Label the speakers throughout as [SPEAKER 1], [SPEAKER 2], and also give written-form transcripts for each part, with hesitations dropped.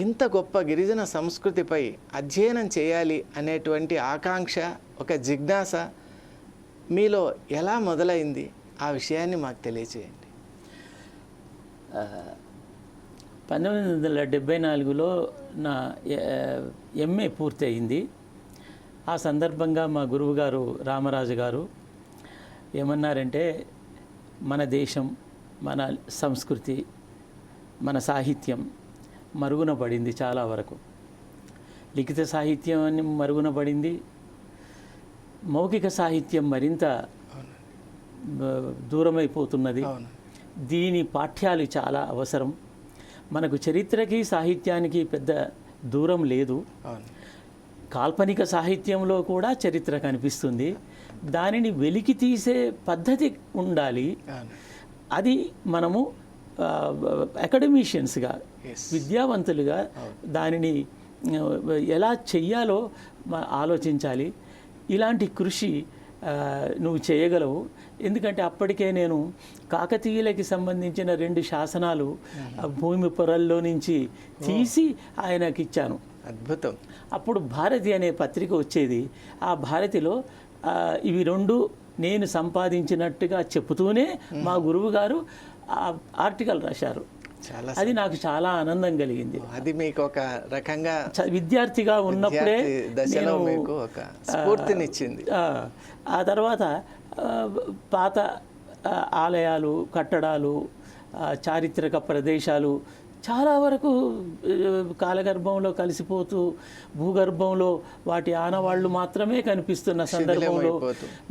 [SPEAKER 1] ఇంత గొప్ప గిరిజన సంస్కృతిపై అధ్యయనం చేయాలి అనేటువంటి ఆకాంక్ష, ఒక జిజ్ఞాస మీలో ఎలా మొదలైంది? ఆ విషయాన్ని మాకు తెలియజేయండి.
[SPEAKER 2] 1974లో నా ఎంఏ పూర్తయింది. ఆ సందర్భంగా మా గురువుగారు రామరాజు గారు ఏమన్నారంటే, మన దేశం, మన సంస్కృతి, మన సాహిత్యం మరుగున పడింది. చాలా వరకు లిఖిత సాహిత్యం మరుగున పడింది. మౌఖిక సాహిత్యం మరింత దూరమైపోతున్నది. దీని పాఠ్యాలు చాలా అవసరం. మనకు చరిత్రకి సాహిత్యానికి పెద్ద దూరం లేదు. కాల్పనిక సాహిత్యంలో కూడా చరిత్ర కనిపిస్తుంది. దానిని వెలికి తీసే పద్ధతి ఉండాలి. అది మనము అకాడమిషియన్స్గా, విద్యావంతులుగా దానిని ఎలా చెయ్యాలో ఆలోచించాలి. ఇలాంటి కృషి నువ్వు చేయగలవు. ఎందుకంటే అప్పటికే నేను కాకతీయులకి సంబంధించిన 2 శాసనాలు భూమి పొరల్లో నుంచి తీసి ఆయనకి ఇచ్చాను.
[SPEAKER 1] అద్భుతం.
[SPEAKER 2] అప్పుడు భారతి అనే పత్రిక వచ్చేది. ఆ భారతిలో ఇవి 2 నేను సంపాదించినట్టుగా చెబుతూనే మా గురువు గారు ఆర్టికల్ రాశారు. అది నాకు చాలా ఆనందం కలిగింది.
[SPEAKER 1] అది మీకు ఒక రకంగా
[SPEAKER 2] విద్యార్థిగా ఉన్నప్పుడే
[SPEAKER 1] దశలో మీకు ఒక స్ఫూర్తినిచ్చింది.
[SPEAKER 2] ఆ తర్వాత పాత ఆలయాలు, కట్టడాలు, చారిత్రక ప్రదేశాలు చాలా వరకు కాలగర్భంలో కలిసిపోతూ భూగర్భంలో వాటి ఆనవాళ్లు మాత్రమే కనిపిస్తున్న సందర్భంలో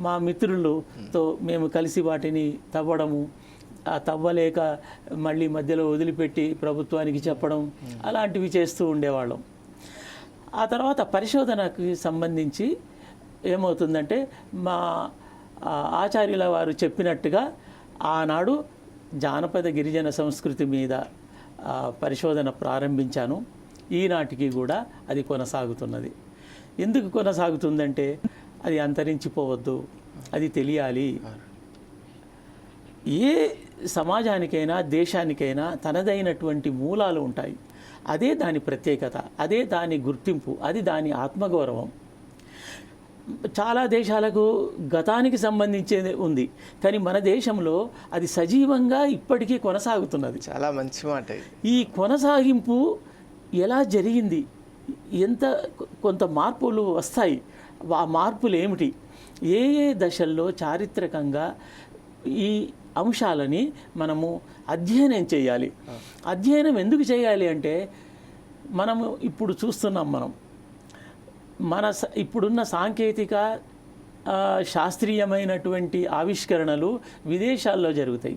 [SPEAKER 2] మా మిత్రులతో మేము కలిసి వాటిని తవ్వడము, ఆ తవ్వలేక మళ్ళీ మధ్యలో వదిలిపెట్టి ప్రభుత్వానికి చెప్పడం, అలాంటివి చేస్తూ ఉండేవాళ్ళం. ఆ తర్వాత పరిశోధనకి సంబంధించి ఏమవుతుందంటే, మా ఆచార్యుల వారు చెప్పినట్టుగా ఆనాడు జానపద గిరిజన సంస్కృతి మీద పరిశోధన ప్రారంభించాను. ఈనాటికి కూడా అది కొనసాగుతున్నది. ఎందుకు కొనసాగుతుందంటే, అది అంతరించిపోవద్దు, అది తెలియాలి. ఏ సమాజానికైనా దేశానికైనా తనదైనటువంటి మూలాలు ఉంటాయి. అదే దాని ప్రత్యేకత, అదే దాని గుర్తింపు, అది దాని ఆత్మగౌరవం. చాలా దేశాలకు గతానికి సంబంధించేది ఉంది, కానీ మన దేశంలో అది సజీవంగా ఇప్పటికీ కొనసాగుతున్నది.
[SPEAKER 1] చాలా మంచి మాట.
[SPEAKER 2] ఈ కొనసాగింపు ఎలా జరిగింది, కొంత మార్పులు వస్తాయి. ఆ మార్పులు ఏమిటి, ఏ దశల్లో చారిత్రకంగా ఈ అంశాలని మనము అధ్యయనం చేయాలి. అధ్యయనం ఎందుకు చేయాలి అంటే, మనము ఇప్పుడు చూస్తున్నాం, మన ఇప్పుడున్న సాంకేతిక శాస్త్రీయమైనటువంటి ఆవిష్కరణలు విదేశాల్లో జరుగుతాయి.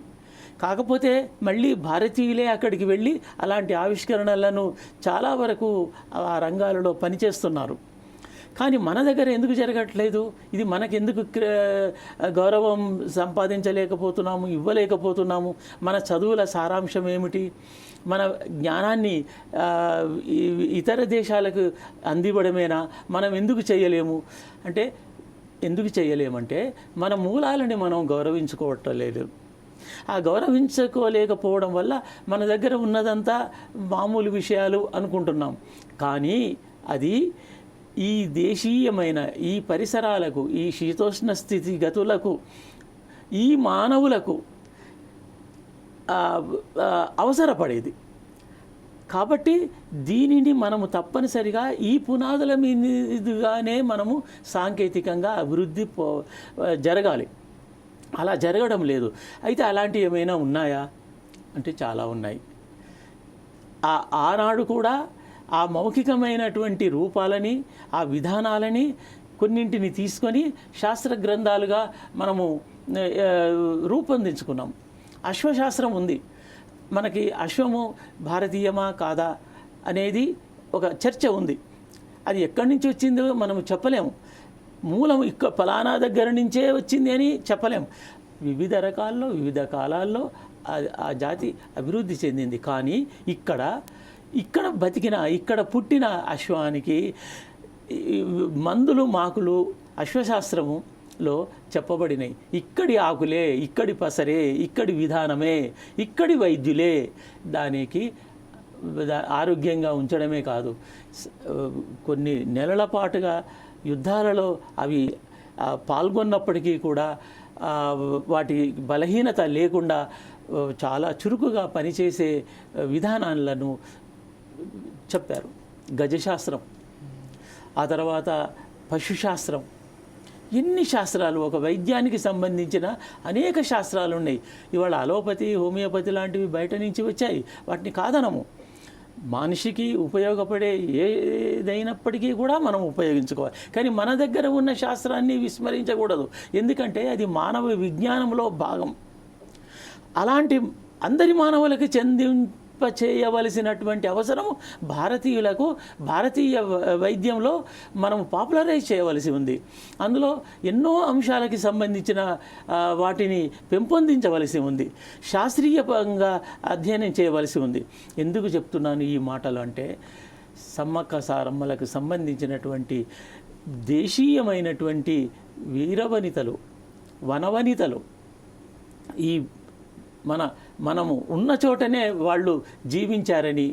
[SPEAKER 2] కాకపోతే మళ్ళీ భారతీయులే అక్కడికి వెళ్ళి అలాంటి ఆవిష్కరణలను చాలా వరకు ఆ రంగాలలో పనిచేస్తున్నారు. కానీ మన దగ్గర ఎందుకు జరగట్లేదు? ఇది మనకెందుకు గౌరవం సంపాదించలేకపోతున్నాము, ఇవ్వలేకపోతున్నాము? మన చదువుల సారాంశం ఏమిటి? మన జ్ఞానాన్ని ఇతర దేశాలకు అందివ్వడమేనా? మనం ఎందుకు చేయలేము అంటే, ఎందుకు చేయలేమంటే మన మూలాలని మనం గౌరవించుకోవట్లేదు. ఆ గౌరవించుకోలేకపోవడం వల్ల మన దగ్గర ఉన్నదంతా మామూలు విషయాలు అనుకుంటున్నాం. కానీ అది ఈ దేశీయమైన ఈ పరిసరాలకు, ఈ శీతోష్ణ స్థితిగతులకు, ఈ మానవులకు అవసరపడేది. కాబట్టి దీనిని మనము తప్పనిసరిగా ఈ పునాదుల మీదుగానే మనము సాంకేతికంగా అభివృద్ధి జరగాలి. అలా జరగడం లేదు. అయితే అలాంటివి ఏమైనా ఉన్నాయా అంటే చాలా ఉన్నాయి. ఆనాడు కూడా ఆ మౌఖికమైనటువంటి రూపాలని, ఆ విధానాలని కొన్నింటిని తీసుకొని శాస్త్ర గ్రంథాలుగా మనము రూపొందించుకున్నాం. అశ్వశాస్త్రం ఉంది మనకి. అశ్వము భారతీయమా కాదా అనేది ఒక చర్చ ఉంది. అది ఎక్కడి నుంచి వచ్చిందో మనం చెప్పలేము. మూలం ఫలానా దగ్గర నుంచే వచ్చింది అని చెప్పలేము. వివిధ రకాల్లో, వివిధ కాలాల్లో ఆ జాతి అభివృద్ధి చెందింది. కానీ ఇక్కడ బతికిన, ఇక్కడ పుట్టిన అశ్వానికి మందులు, మాకులు అశ్వశాస్త్రములో చెప్పబడినాయి. ఇక్కడి ఆకులే, ఇక్కడి పసరే, ఇక్కడి విధానమే, ఇక్కడి వైద్యులే దానికి ఆరోగ్యంగా ఉంచడమే కాదు, కొన్ని నెలల పాటుగా యుద్ధాలలో అవి పాల్గొన్నప్పటికీ కూడా వాటి బలహీనత లేకుండా చాలా చురుకుగా పనిచేసే విధానాలను చెప్పారు. గజశాస్త్రం, ఆ తర్వాత పశుశాస్త్రం, ఎన్ని శాస్త్రాలు, ఒక వైద్యానికి సంబంధించిన అనేక శాస్త్రాలు ఉన్నాయి. ఇవాళ అలోపతి, హోమియోపతి లాంటివి బయట నుంచి వచ్చాయి, వాటిని కాదనము. మనిషికి ఉపయోగపడే ఏదైనప్పటికీ కూడా మనం ఉపయోగించుకోవాలి. కానీ మన దగ్గర ఉన్న శాస్త్రాన్ని విస్మరించకూడదు, ఎందుకంటే అది మానవ విజ్ఞానంలో భాగం. అలాంటి అందరి మానవులకి చేయవలసినటువంటి అవసరం భారతీయులకు, భారతీయ వైద్యంలో మనం పాపులరైజ్ చేయవలసి ఉంది. అందులో ఎన్నో అంశాలకి సంబంధించిన వాటిని పెంపొందించవలసి ఉంది, శాస్త్రీయంగా అధ్యయనం చేయవలసి ఉంది. ఎందుకు చెప్తున్నాను ఈ మాటలు అంటే, సమ్మక్క సారమ్మలకు సంబంధించినటువంటి దేశీయమైనటువంటి వీరవనితలు, వనవనితలు ఈ మనము ఉన్న చోటనే వాళ్ళు జీవించారని,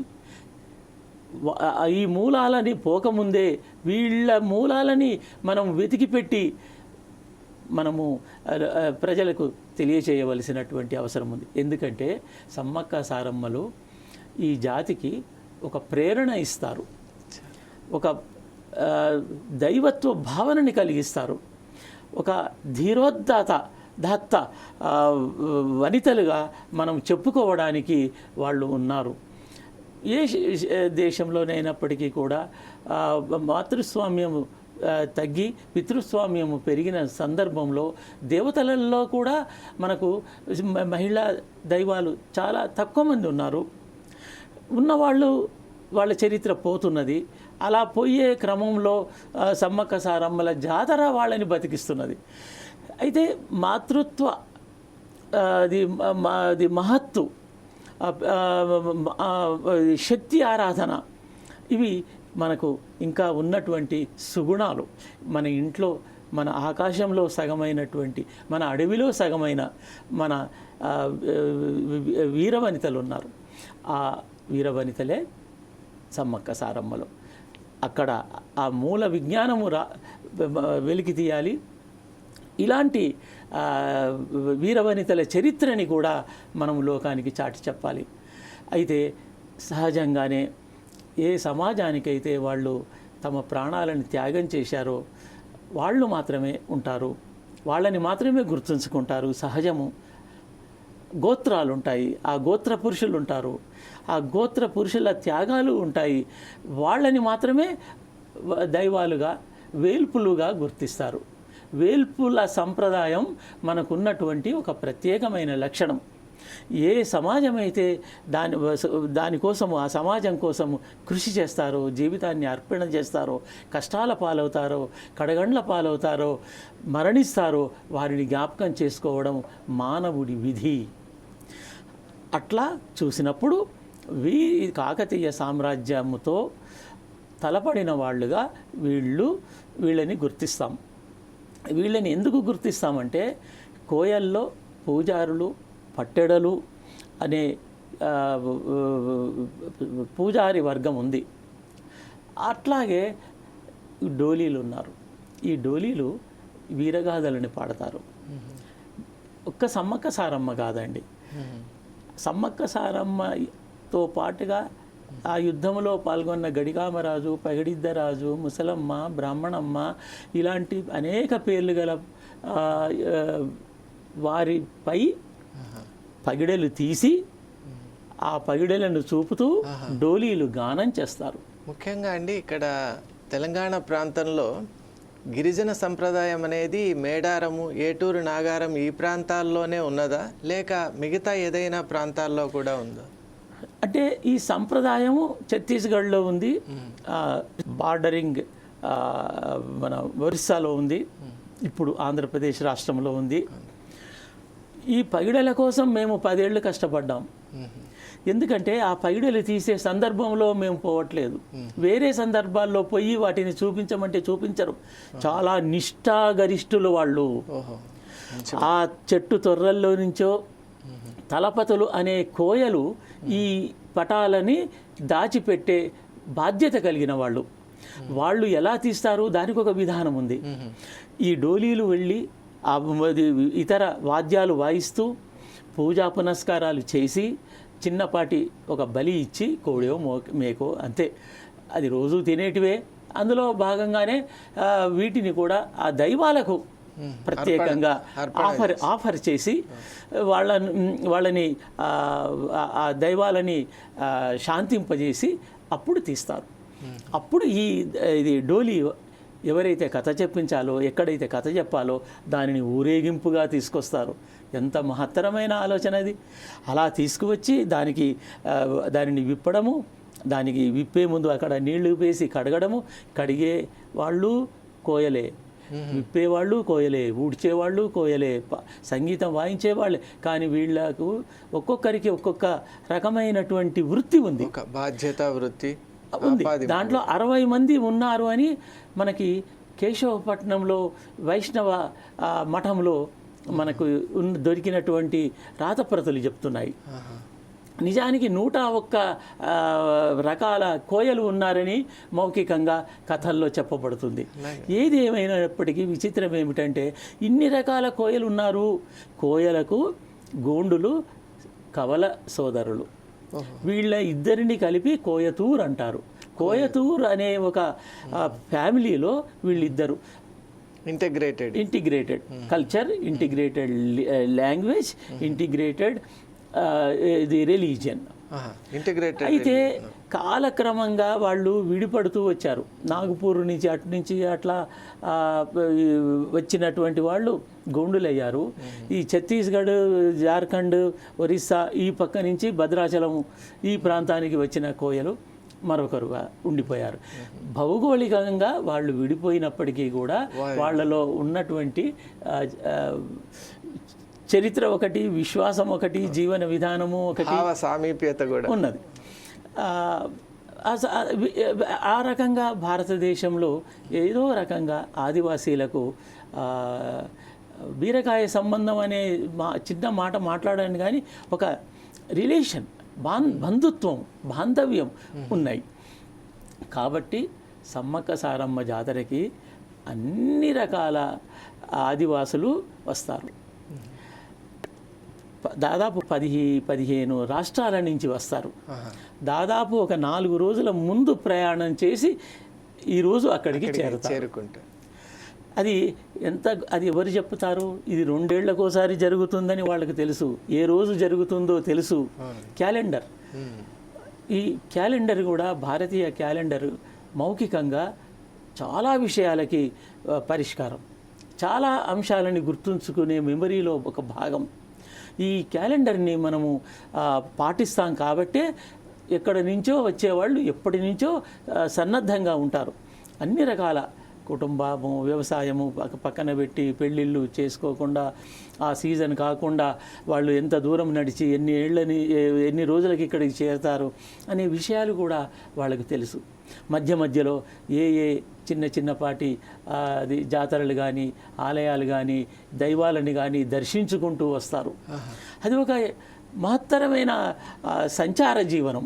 [SPEAKER 2] ఈ మూలాలని పోకముందే వీళ్ళ మూలాలని మనం వెతికిపెట్టి మనము ప్రజలకు తెలియచేయవలసినటువంటి అవసరం ఉంది. ఎందుకంటే సమ్మక్క సారమ్మలు ఈ జాతికి ఒక ప్రేరణ ఇస్తారు, ఒక దైవత్వ భావనని కలిగిస్తారు, ఒక ధీరోదాత్త వనితలుగా మనం చెప్పుకోవడానికి వాళ్ళు ఉన్నారు. ఏ దేశంలోనైనప్పటికీ కూడా మాతృస్వామ్యము తగ్గి పితృస్వామ్యము పెరిగిన సందర్భంలో దేవతలలో కూడా మనకు మహిళా దైవాలు చాలా తక్కువ మంది ఉన్నారు. ఉన్నవాళ్ళు వాళ్ళ చరిత్ర పోతున్నది. అలా పోయే క్రమంలో సమ్మక్క సారమ్మల జాతర వాళ్ళని బతికిస్తున్నది. అయితే మాతృత్వ అది మహత్తు, శక్తి ఆరాధన, ఇవి మనకు ఇంకా ఉన్నటువంటి సుగుణాలు. మన ఇంట్లో, మన ఆకాశంలో సగమైనటువంటి, మన అడవిలో సగమైన మన వీరవనితలు ఉన్నారు. ఆ వీరవనితలే సమ్మక్క సారమ్మలు. అక్కడ ఆ మూల విజ్ఞానము వెలికి తీయాలి. ఇలాంటి వీరవనితల చరిత్రని కూడా మనం లోకానికి చాటి చెప్పాలి. అయితే సహజంగానే ఏ సమాజానికైతే వాళ్ళు తమ ప్రాణాలను త్యాగం చేశారో వాళ్ళు మాత్రమే ఉంటారు, వాళ్ళని మాత్రమే గుర్తుంచుకుంటారు. సహజము. గోత్రాలు ఉంటాయి, ఆ గోత్ర పురుషులు ఉంటారు, ఆ గోత్ర పురుషుల త్యాగాలు ఉంటాయి. వాళ్ళని మాత్రమే దైవాలుగా, వేల్పులుగా గుర్తిస్తారు. వేల్పుల సంప్రదాయం మనకున్నటువంటి ఒక ప్రత్యేకమైన లక్షణం. ఏ సమాజం అయితే దానికోసము, ఆ సమాజం కోసము కృషి చేస్తారో, జీవితాన్ని అర్పణ చేస్తారో, కష్టాల పాలవుతారో, కడగండ్ల పాలవుతారో, మరణిస్తారో, వారిని జ్ఞాపకం చేసుకోవడం మానవుడి విధి. అట్లా చూసినప్పుడు కాకతీయ సామ్రాజ్యముతో తలపడిన వాళ్ళుగా వీళ్ళని గుర్తిస్తాం. వీళ్ళని ఎందుకు గుర్తిస్తామంటే, కోయల్లో పూజారులు, పట్టెడలు అనే పూజారి వర్గం ఉంది. అట్లాగే డోలీలు ఉన్నారు. ఈ డోలీలు వీరగాథలని పాడతారు. ఒక్క సమ్మక్క సారమ్మ కాదండి, సమ్మక్క సారమ్మతో పాటుగా ఆ యుద్ధంలో పాల్గొన్న గడిగామరాజు, పగిడిద్దరాజు, ముసలమ్మ, బ్రాహ్మణమ్మ, ఇలాంటి అనేక పేర్లు గల వారిపై పగిడెలు తీసి ఆ పగిడెలను చూపుతూ డోలీలు గానం చేస్తారు.
[SPEAKER 1] ముఖ్యంగా అండి, ఇక్కడ తెలంగాణ ప్రాంతంలో గిరిజన సంప్రదాయం అనేది మేడారము, ఏటూరు, నాగారం ఈ ప్రాంతాల్లోనే ఉన్నదా, లేక మిగతా ఏదైనా ప్రాంతాల్లో కూడా ఉందా?
[SPEAKER 2] అంటే ఈ సంప్రదాయము ఛత్తీస్గఢ్లో ఉంది, బార్డరింగ్ మన ఒరిస్సాలో ఉంది, ఇప్పుడు ఆంధ్రప్రదేశ్ రాష్ట్రంలో ఉంది. ఈ పగిడల కోసం మేము 10 ఏళ్ళు కష్టపడ్డాం. ఎందుకంటే ఆ పగిడలు తీసే సందర్భంలో మేము పోవట్లేదు, వేరే సందర్భాల్లో పోయి వాటిని చూపించమంటే చూపించరు. చాలా నిష్ఠాగరిష్ఠులు వాళ్ళు. ఆ చెట్టు తొర్రల్లో నుంచో తలపతులు అనే కోయలు ఈ పటాలని దాచిపెట్టే బాధ్యత కలిగిన వాళ్ళు. వాళ్ళు ఎలా తీస్తారు దానికి ఒక విధానం ఉంది. ఈ డోలీలు వెళ్ళి ఇతర వాద్యాలు వాయిస్తూ పూజా పునస్కారాలు చేసి చిన్నపాటి ఒక బలి ఇచ్చి కోడో మేకో అంతే, అది రోజు తినేటివే. అందులో భాగంగానే వీటిని కూడా ఆ దైవాలకు ప్రత్యేకంగా ఆఫర్ చేసి వాళ్ళని ఆ దైవాలని శాంతింపజేసి అప్పుడు తీస్తారు. అప్పుడు ఇది డోలీ ఎవరైతే కథ చెప్పించాలో, ఎక్కడైతే కథ చెప్పాలో దానిని ఊరేగింపుగా తీసుకొస్తారు. ఎంత మహత్తరమైన ఆలోచన అది. అలా తీసుకువచ్చి దానిని విప్పడము, దానికి విప్పే ముందు అక్కడ నీళ్లు వేసి కడగడము, కడిగే వాళ్ళు కోయలే, విప్పేవాళ్ళు కోయలే, ఊడ్చేవాళ్ళు కోయలే, సంగీతం వాయించేవాళ్ళే. కానీ వీళ్ళకు ఒక్కొక్కరికి ఒక్కొక్క రకమైనటువంటి వృత్తి ఉంది,
[SPEAKER 1] బాధ్యత వృత్తి
[SPEAKER 2] ఉంది. దాంట్లో 60 మంది ఉన్నారు అని మనకి కేశవపట్నంలో వైష్ణవ మఠంలో మనకు దొరికినటువంటి రాతప్రతులు చెప్తున్నాయి. నిజానికి 101 రకాల కోయలు ఉన్నారని మౌఖికంగా కథల్లో చెప్పబడుతుంది. ఏది ఏమైనప్పటికీ విచిత్రం ఏమిటంటే ఇన్ని రకాల కోయలు ఉన్నారు. కోయలకు గోండులు కవల సోదరులు, వీళ్ళ ఇద్దరిని కలిపి కోయతూర్ అంటారు. కోయతూర్ అనే ఒక ఫ్యామిలీలో వీళ్ళిద్దరు integrated culture, integrated language, integrated the religion. అయితే కాలక్రమంగా వాళ్ళు విడిపడుతూ వచ్చారు. నాగపూర్ నుంచి అటు నుంచి అట్లా వచ్చినటువంటి వాళ్ళు గోండులయ్యారు. ఈ ఛత్తీస్గఢ్, జార్ఖండ్, ఒరిస్సా ఈ పక్క నుంచి భద్రాచలం ఈ ప్రాంతానికి వచ్చిన కోయలు మరొకరుగా ఉండిపోయారు. భౌగోళికంగా వాళ్ళు విడిపోయినప్పటికీ కూడా వాళ్ళలో ఉన్నటువంటి చరిత్ర ఒకటి, విశ్వాసం ఒకటి, జీవన విధానము ఒకటి,
[SPEAKER 1] సామీప్యత కూడా
[SPEAKER 2] ఉన్నది. ఆ రకంగా భారతదేశంలో ఏదో రకంగా ఆదివాసీలకు బీరకాయ సంబంధం అనే చిన్న మాట మాట్లాడాను, కానీ ఒక రిలేషన్, బంధుత్వం, బాంధవ్యం ఉన్నాయి. కాబట్టి సమ్మక్క సారమ్మ జాతరకి అన్ని రకాల ఆదివాసులు వస్తారు. దాదాపు 10-15 రాష్ట్రాల నుంచి వస్తారు. దాదాపు ఒక 4 రోజుల ముందు ప్రయాణం చేసి ఈరోజు అక్కడికి చేరుకుంటారు. అది ఎవరు చెప్తారు? ఇది 2 ఏళ్లకోసారి జరుగుతుందని వాళ్ళకి తెలుసు. ఏ రోజు జరుగుతుందో తెలుసు. క్యాలెండర్, ఈ క్యాలెండర్ కూడా భారతీయ క్యాలెండర్ మౌఖికంగా చాలా విషయాలకి పరిష్కారం, చాలా అంశాలని గుర్తుంచుకునే మెమరీలో ఒక భాగం. ఈ క్యాలెండర్ని మనము పాటిస్తాం కాబట్టే ఎక్కడి నుంచో వచ్చేవాళ్ళు ఎప్పటి నుంచో సన్నద్ధంగా ఉంటారు. అన్ని రకాల కుటుంబము, వ్యవసాయము పక్కన పెట్టి పెళ్ళిళ్ళు చేసుకోకుండా, ఆ సీజన్ కాకుండా వాళ్ళు ఎంత దూరం నడిచి ఎన్ని రోజులకి ఇక్కడికి చేరతారు అనే విషయాలు కూడా వాళ్ళకి తెలుసు. మధ్యలో ఏ చిన్నపాటి జాతరలు కానీ, ఆలయాలు కానీ, దైవాలని కానీ దర్శించుకుంటూ వస్తారు. అది ఒక మహత్తరమైన సంచార జీవనం.